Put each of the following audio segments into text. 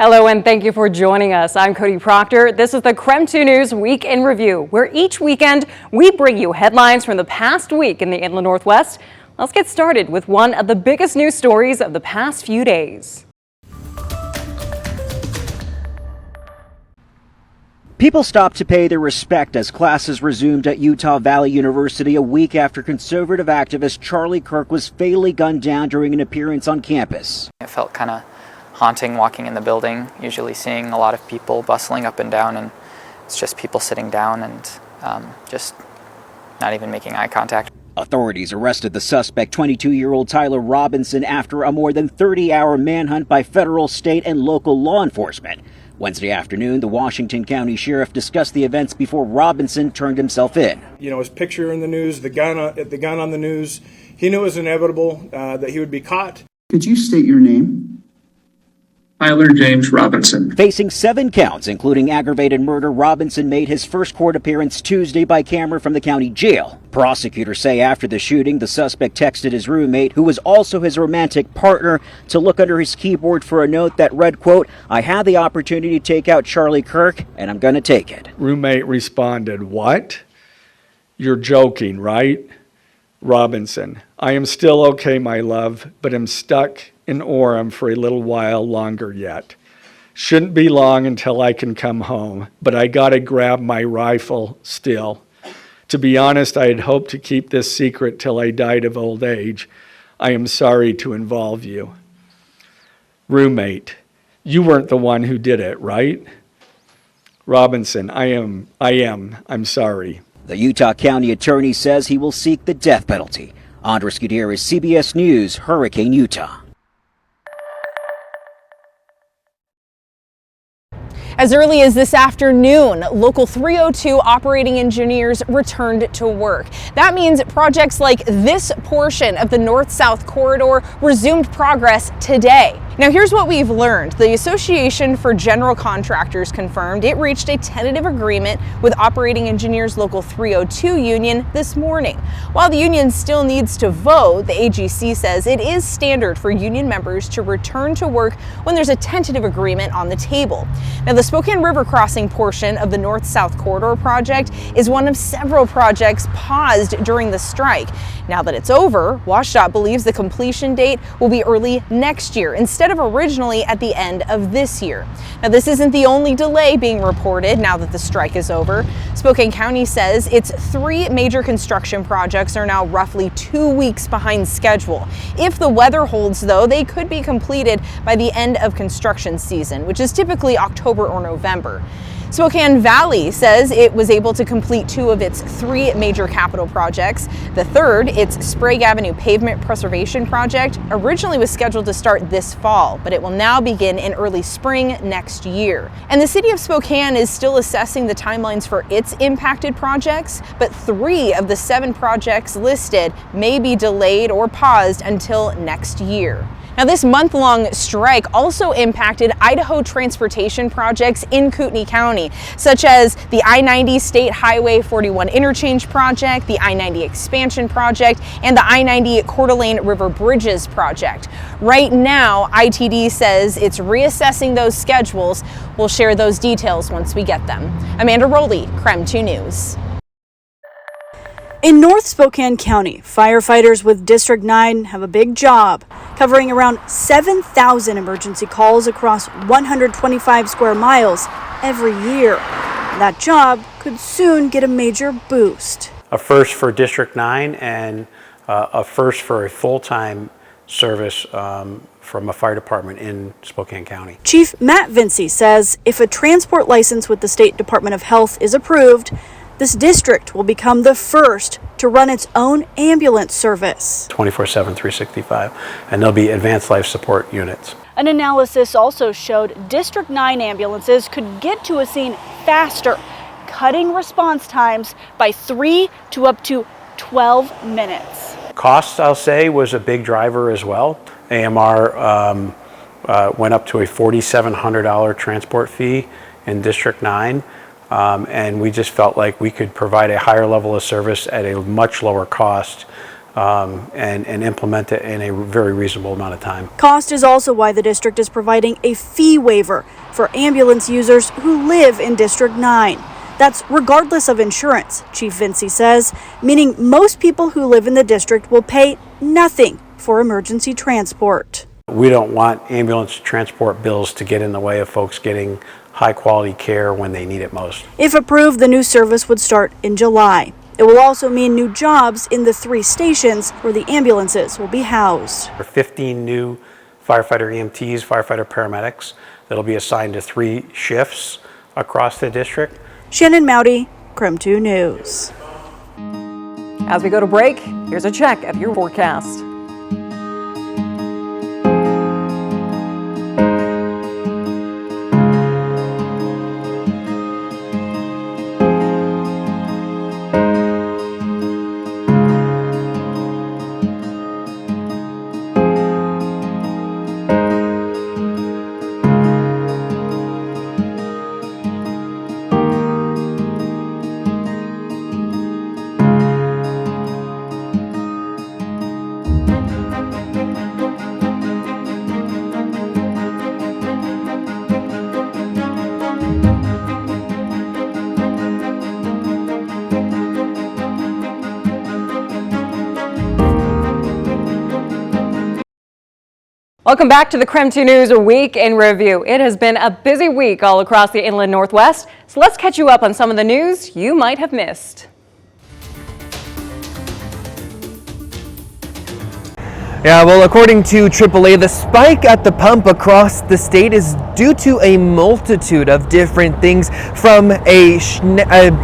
Hello and thank you for joining us. I'm Cody Proctor. This is the KREM 2 News Week in Review, where each weekend we bring you headlines from the past week in the Inland Northwest. Let's get started with one of the biggest news stories of the past few days. People stopped to pay their respect as classes resumed at Utah Valley University a week after conservative activist Charlie Kirk was fatally gunned down during an appearance on campus. It felt kind of haunting walking in the building, usually seeing a lot of people bustling up and down, and it's just people sitting down and just not even making eye contact. Authorities arrested the suspect, 22-year-old Tyler Robinson, after a more than 30-hour manhunt by federal, state, and local law enforcement. Wednesday afternoon, the Washington County Sheriff discussed the events before Robinson turned himself in. You know, his picture in the news, the gun on the news, he knew it was inevitable that he would be caught. Could you state your name? Tyler James Robinson. Facing 7 counts, including aggravated murder, Robinson made his first court appearance Tuesday by camera from the county jail. Prosecutors say after the shooting, the suspect texted his roommate, who was also his romantic partner, to look under his keyboard for a note that read, quote, "I had the opportunity to take out Charlie Kirk, and I'm going to take it." Roommate responded, "What? You're joking, right?" Robinson, "I am still okay, my love, but I'm stuck in Orem for a little while longer yet. Shouldn't be long until I can come home, but I gotta grab my rifle still. To be honest, I had hoped to keep this secret till I died of old age. I am sorry to involve you." Roommate, "You weren't the one who did it, right?" Robinson, I am. I'm sorry." The Utah County Attorney says he will seek the death penalty. Andres Gutierrez, CBS News, Hurricane, Utah. As early as this afternoon, Local 302 operating engineers returned to work. That means projects like this portion of the north-south corridor resumed progress today. Now here's what we've learned. The Association for General Contractors confirmed it reached a tentative agreement with Operating Engineers Local 302 union this morning. While the union still needs to vote, the AGC says it is standard for union members to return to work when there's a tentative agreement on the table. Now the Spokane River crossing portion of the north-south corridor project is one of several projects paused during the strike. Now that it's over, WashDOT believes the completion date will be early next year instead of originally at the end of this year. Now this isn't the only delay being reported now that the strike is over. Spokane County says its 3 major construction projects are now roughly 2 weeks behind schedule. If the weather holds, though, they could be completed by the end of construction season, which is typically October or November. Spokane Valley says it was able to complete 2 of its 3 major capital projects. The third, its Sprague Avenue Pavement Preservation Project, originally was scheduled to start this fall, but it will now begin in early spring next year. And the city of Spokane is still assessing the timelines for its impacted projects, but 3 of the 7 projects listed may be delayed or paused until next year. Now, this month-long strike also impacted Idaho transportation projects in Kootenai County, such as the I-90 State Highway 41 Interchange Project, the I-90 Expansion Project, and the I-90 Coeur d'Alene River Bridges Project. Right now, ITD says it's reassessing those schedules. We'll share those details once we get them. Amanda Rowley, KREM 2 News. In North Spokane County, firefighters with District 9 have a big job, covering around 7,000 emergency calls across 125 square miles every year. That job could soon get a major boost. A first for District 9 and a first for a full-time service from a fire department in Spokane County. Chief Matt Vinci says if a transport license with the State Department of Health is approved, this district will become the first to run its own ambulance service. 24/7, 365, and there'll be advanced life support units. An analysis also showed District 9 ambulances could get to a scene faster, cutting response times by 3 to up to 12 minutes. Cost, I'll say, was a big driver as well. AMR went up to a $4,700 transport fee in District 9. And we just felt like we could provide a higher level of service at a much lower cost and implement it in a very reasonable amount of time. Cost is also why the district is providing a fee waiver for ambulance users who live in District 9. That's regardless of insurance, Chief Vinci says, meaning most people who live in the district will pay nothing for emergency transport. We don't want ambulance transport bills to get in the way of folks getting high quality care when they need it most. If approved, the new service would start in July. It will also mean new jobs in the 3 stations where the ambulances will be housed. There are 15 new firefighter EMTs, firefighter paramedics that'll be assigned to 3 shifts across the district. Shannon Mowdy, KREM 2 News. As we go to break, here's a check of your forecast. Welcome back to the KREM 2 News Week in Review. It has been a busy week all across the Inland Northwest, so let's catch you up on some of the news you might have missed. Yeah, well, according to AAA, the spike at the pump across the state is due to a multitude of different things, from a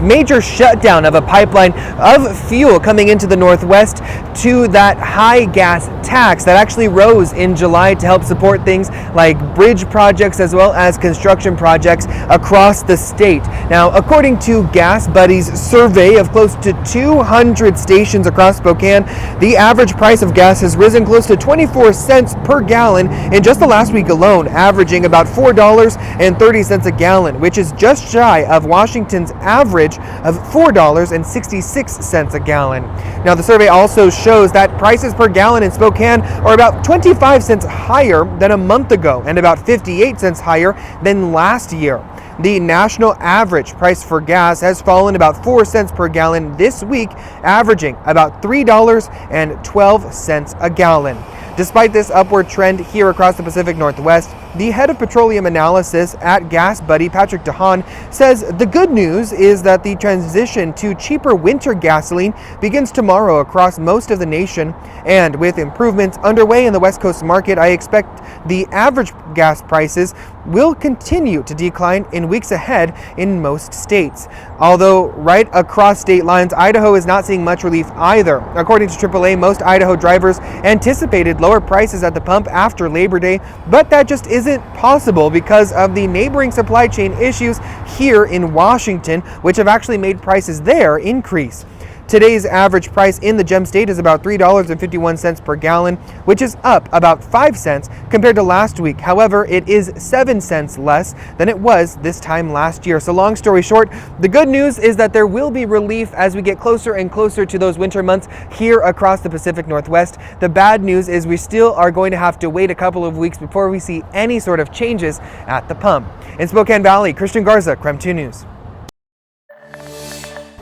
major shutdown of a pipeline of fuel coming into the Northwest to that high gas tax that actually rose in July to help support things like bridge projects as well as construction projects across the state. Now, according to Gas Buddy's survey of close to 200 stations across Spokane, the average price of gas has risen close to 24 cents per gallon in just the last week alone, averaging about $4.30 a gallon, which is just shy of Washington's average of $4.66 a gallon. Now, the survey also shows that prices per gallon in Spokane are about 25 cents higher than a month ago and about 58 cents higher than last year. The national average price for gas has fallen about 4 cents per gallon this week, averaging about $3.12 a gallon. Despite this upward trend here across the Pacific Northwest, the head of petroleum analysis at Gas Buddy, Patrick DeHaan, says the good news is that the transition to cheaper winter gasoline begins tomorrow across most of the nation, and with improvements underway in the West Coast market, I expect the average gas prices will continue to decline in weeks ahead in most states. Although right across state lines, Idaho is not seeing much relief either. According to AAA, most Idaho drivers anticipated lower prices at the pump after Labor Day, but that just isn't possible because of the neighboring supply chain issues here in Washington, which have actually made prices there increase. Today's average price in the Gem State is about $3.51 per gallon, which is up about 5 cents compared to last week. However, it is 7 cents less than it was this time last year. So long story short, the good news is that there will be relief as we get closer and closer to those winter months here across the Pacific Northwest. The bad news is we still are going to have to wait a couple of weeks before we see any sort of changes at the pump. In Spokane Valley, Christian Garza, KREM 2 News.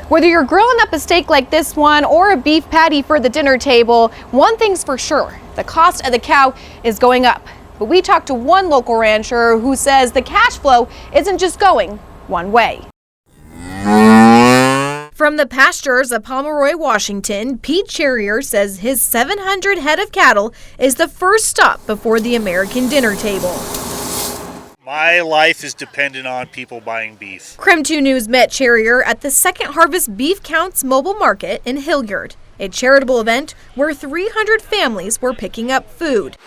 Whether you're grilling up a steak like this one or a beef patty for the dinner table, one thing's for sure, the cost of the cow is going up. But we talked to one local rancher who says the cash flow isn't just going one way. From the pastures of Pomeroy, Washington, Pete Charrier says his 700 head of cattle is the first stop before the American dinner table. My life is dependent on people buying beef. KREM 2 News met Charrier at the Second Harvest Beef Counts Mobile Market in Hilliard, a charitable event where 300 families were picking up food,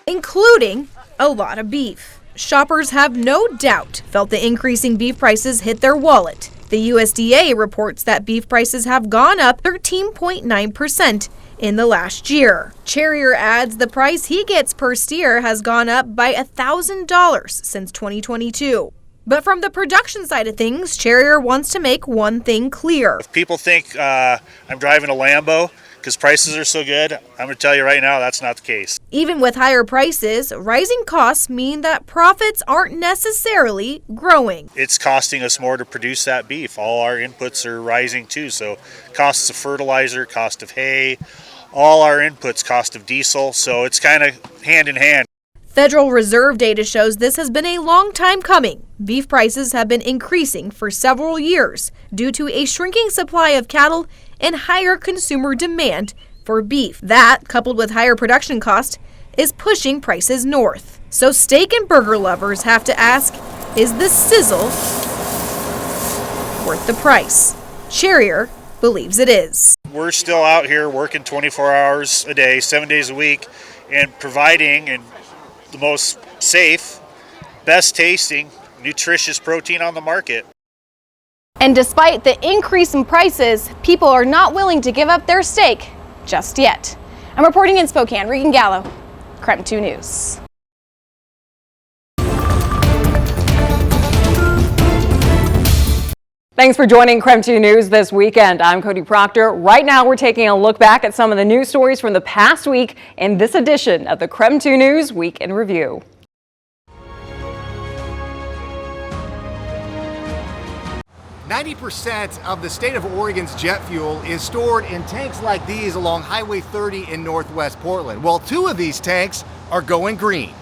including a lot of beef. Shoppers have no doubt felt the increasing beef prices hit their wallet. The USDA reports that beef prices have gone up 13.9% in the last year. Charrier adds the price he gets per steer has gone up by $1,000 since 2022. But from the production side of things, Charrier wants to make one thing clear. If people think I'm driving a Lambo because prices are so good, I'm going to tell you right now that's not the case. Even with higher prices, rising costs mean that profits aren't necessarily growing. It's costing us more to produce that beef. All our inputs are rising too. So costs of fertilizer, cost of hay, all our inputs, cost of diesel. So it's kind of hand in hand. Federal Reserve data shows this has been a long time coming. Beef prices have been increasing for several years due to a shrinking supply of cattle and higher consumer demand for beef. That, coupled with higher production costs, is pushing prices north. So steak and burger lovers have to ask, is the sizzle worth the price? Charrier believes it is. We're still out here working 24 hours a day, 7 days a week, and providing and the most safe, best tasting, nutritious protein on the market. And despite the increase in prices, people are not willing to give up their steak just yet. I'm reporting in Spokane, Regan Gallo, KREM 2 News. Thanks for joining KREM 2 News this weekend. I'm Cody Proctor. Right now, we're taking a look back at some of the news stories from the past week in this edition of the KREM 2 News Week in Review. 90% of the state of Oregon's jet fuel is stored in tanks like these along Highway 30 in Northwest Portland. Well, 2 of these tanks are going green.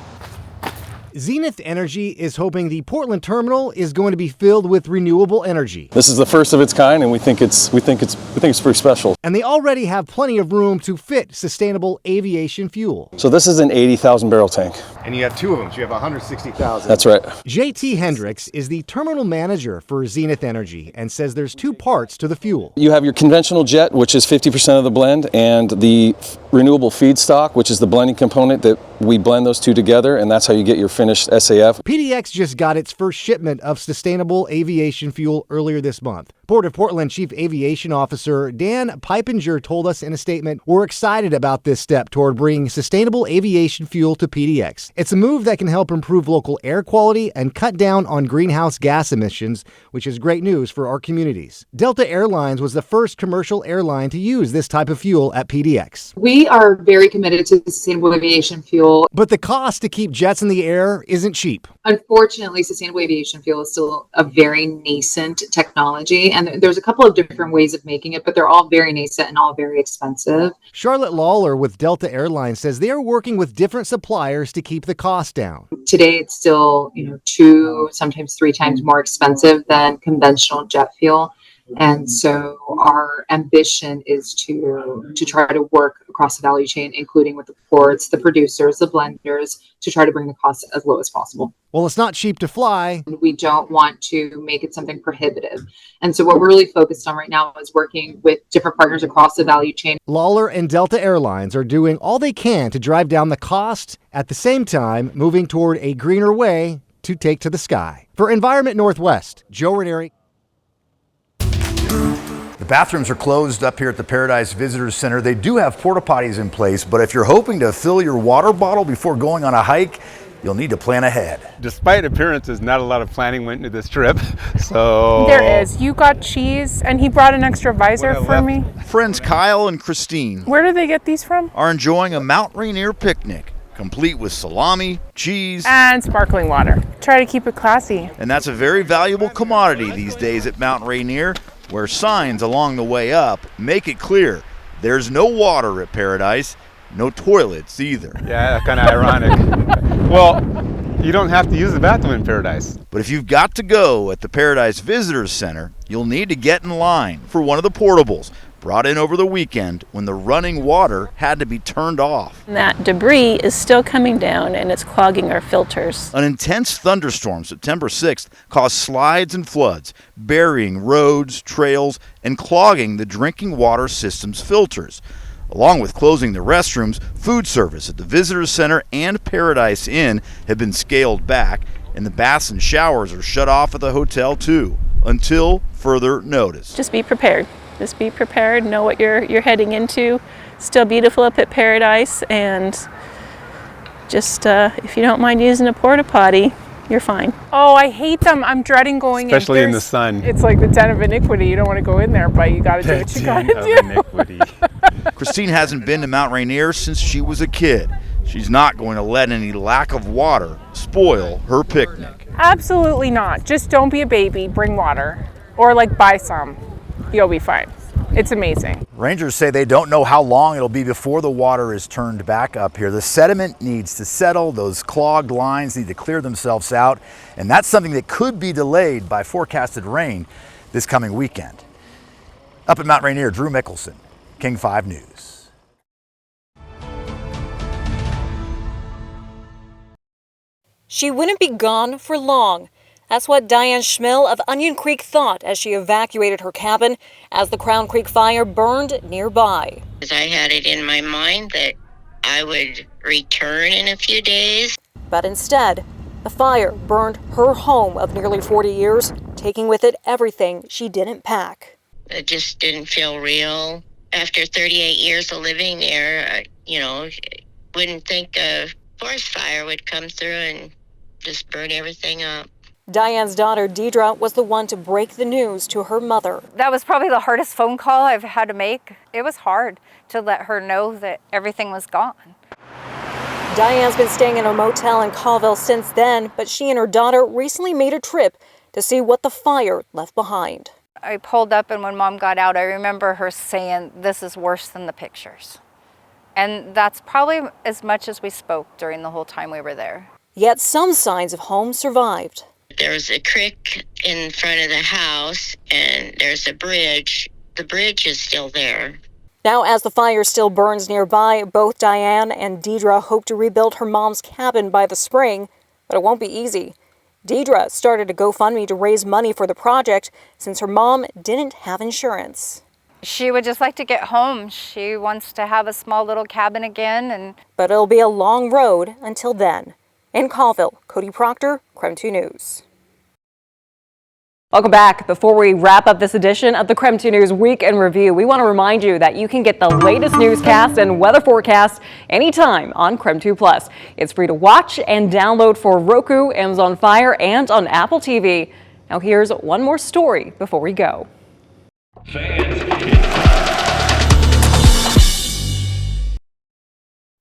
Zenith Energy is hoping the Portland terminal is going to be filled with renewable energy. This is the first of its kind, and we think it's pretty special. And they already have plenty of room to fit sustainable aviation fuel. So this is an 80,000 barrel tank. And you have 2 of them, so you have 160,000. That's right. JT Hendricks is the terminal manager for Zenith Energy and says there's 2 parts to the fuel. You have your conventional jet, which is 50% of the blend, and the renewable feedstock, which is the blending component that we blend those 2 together, and that's how you get your finished SAF. PDX just got its first shipment of sustainable aviation fuel earlier this month. Port of Portland Chief Aviation Officer Dan Pippinger told us in a statement, "We're excited about this step toward bringing sustainable aviation fuel to PDX. It's a move that can help improve local air quality and cut down on greenhouse gas emissions, which is great news for our communities." Delta Airlines was the first commercial airline to use this type of fuel at PDX. We are very committed to sustainable aviation fuel. But the cost to keep jets in the air isn't cheap. Unfortunately, sustainable aviation fuel is still a very nascent technology, and there's a couple of different ways of making it, but they're all very nascent and all very expensive. Charlotte Lawler with Delta Airlines says they are working with different suppliers to keep the cost down. Today, it's still 2, sometimes 3 times more expensive than conventional jet fuel. And so our ambition is to try to work across the value chain, including with the ports, the producers, the blenders, to try to bring the cost as low as possible. Well, it's not cheap to fly. We don't want to make it something prohibitive. And so what we're really focused on right now is working with different partners across the value chain. Lawler and Delta Airlines are doing all they can to drive down the cost, at the same time moving toward a greener way to take to the sky. For Environment Northwest, Joe Ranieri. The bathrooms are closed up here at the Paradise Visitors Center. They do have porta potties in place, but if you're hoping to fill your water bottle before going on a hike, you'll need to plan ahead. Despite appearances, not a lot of planning went into this trip, so... There is. You got cheese, and he brought an extra visor for me. Friends Kyle and Christine. Where do they get these from? Are enjoying a Mount Rainier picnic, complete with salami, cheese, and sparkling water. Try to keep it classy. And that's a very valuable commodity these days at Mount Rainier, where signs along the way up make it clear there's no water at Paradise, no toilets either. Yeah, kind of ironic. Well, you don't have to use the bathroom in Paradise. But if you've got to go at the Paradise Visitors Center, you'll need to get in line for one of the portables brought in over the weekend when the running water had to be turned off. That debris is still coming down and it's clogging our filters. An intense thunderstorm September 6th caused slides and floods, burying roads, trails, and clogging the drinking water system's filters. Along with closing the restrooms, food service at the Visitors Center and Paradise Inn have been scaled back, and the baths and showers are shut off at the hotel too, until further notice. Just be prepared. Just be prepared, know what you're heading into. Still beautiful up at Paradise, and just if you don't mind using a porta potty, you're fine. Oh, I hate them. I'm dreading going Especially in the there's- sun. It's like the den of iniquity. You don't want to go in there, but you got to do what you got to do. Christine hasn't been to Mount Rainier since she was a kid. She's not going to let any lack of water spoil her picnic. Absolutely not. Just don't be a baby. Bring water. Or like buy some. You'll be fine. It's amazing. Rangers say they don't know how long it'll be before the water is turned back up here. The sediment needs to settle. Those clogged lines need to clear themselves out. And that's something that could be delayed by forecasted rain this coming weekend. Up at Mount Rainier, Drew Mickelson, King 5 News. She wouldn't be gone for long. That's what Diane Schmill of Onion Creek thought as she evacuated her cabin as the Crown Creek fire burned nearby. I had it in my mind that I would return in a few days. But instead, the fire burned her home of nearly 40 years, taking with it everything she didn't pack. It just didn't feel real. After 38 years of living there, wouldn't think a forest fire would come through and just burn everything up. Diane's daughter, Deidre, was the one to break the news to her mother. That was probably the hardest phone call I've had to make. It was hard to let her know that everything was gone. Diane's been staying in a motel in Colville since then, but she and her daughter recently made a trip to see what the fire left behind. I pulled up, and when Mom got out, I remember her saying, "This is worse than the pictures." And that's probably as much as we spoke during the whole time we were there. Yet some signs of home survived. There's a creek in front of the house, and there's a bridge. The bridge is still there. Now, as the fire still burns nearby, both Diane and Deidre hope to rebuild her mom's cabin by the spring, but it won't be easy. Deidre started a GoFundMe to raise money for the project since her mom didn't have insurance. She would just like to get home. She wants to have a small little cabin again. But it'll be a long road until then. In Colville, Cody Proctor, KREM 2 News. Welcome back. Before we wrap up this edition of the KREM 2 News Week in Review, we want to remind you that you can get the latest newscast and weather forecast anytime on KREM 2 Plus. It's free to watch and download for Roku, Amazon Fire, and on Apple TV. Now here's one more story before we go.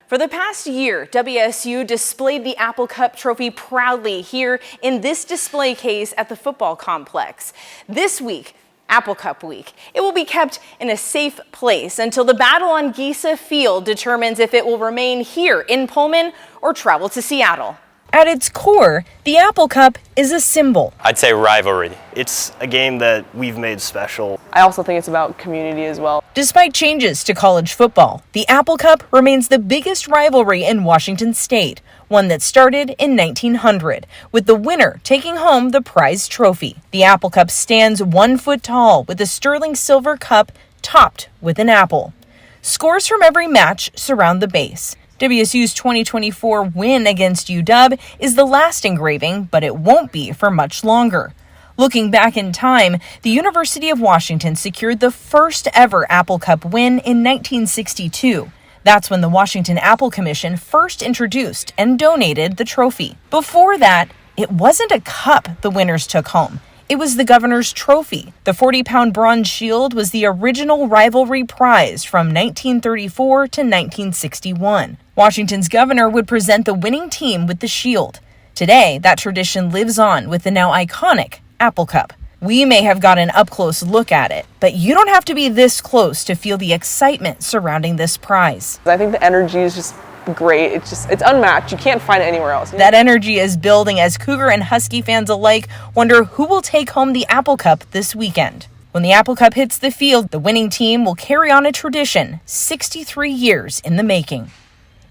For the past year, WSU displayed the Apple Cup trophy proudly here in this display case at the football complex. This week, Apple Cup week, it will be kept in a safe place until the battle on Giesa Field determines if it will remain here in Pullman or travel to Seattle. At its core, the Apple Cup is a symbol. I'd say rivalry. It's a game that we've made special. I also think it's about community as well. Despite changes to college football, the Apple Cup remains the biggest rivalry in Washington State, one that started in 1900, with the winner taking home the prize trophy. The Apple Cup stands 1 foot tall with a sterling silver cup topped with an apple. Scores from every match surround the base. WSU's 2024 win against UW is the last engraving, but it won't be for much longer. Looking back in time, the University of Washington secured the first ever Apple Cup win in 1962. That's when the Washington Apple Commission first introduced and donated the trophy. Before that, it wasn't a cup the winners took home. It was the governor's trophy. The 40-pound bronze shield was the original rivalry prize from 1934 to 1961. Washington's governor would present the winning team with the shield. Today, that tradition lives on with the now iconic Apple Cup. We may have got an up-close look at it, but you don't have to be this close to feel the excitement surrounding this prize. I think the energy is just great. It's unmatched. You can't find it anywhere else. That energy is building as Cougar and Husky fans alike wonder who will take home the Apple Cup this weekend. When the Apple Cup hits the field, the winning team will carry on a tradition 63 years in the making.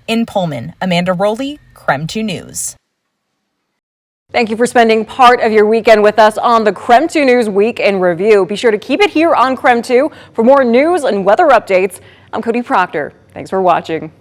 In Pullman, Amanda Rowley, KREM 2 News. Thank you for spending part of your weekend with us on the KREM 2 News Week in Review. Be sure to keep it here on KREM 2 for more news and weather updates. I'm Cody Proctor. Thanks for watching.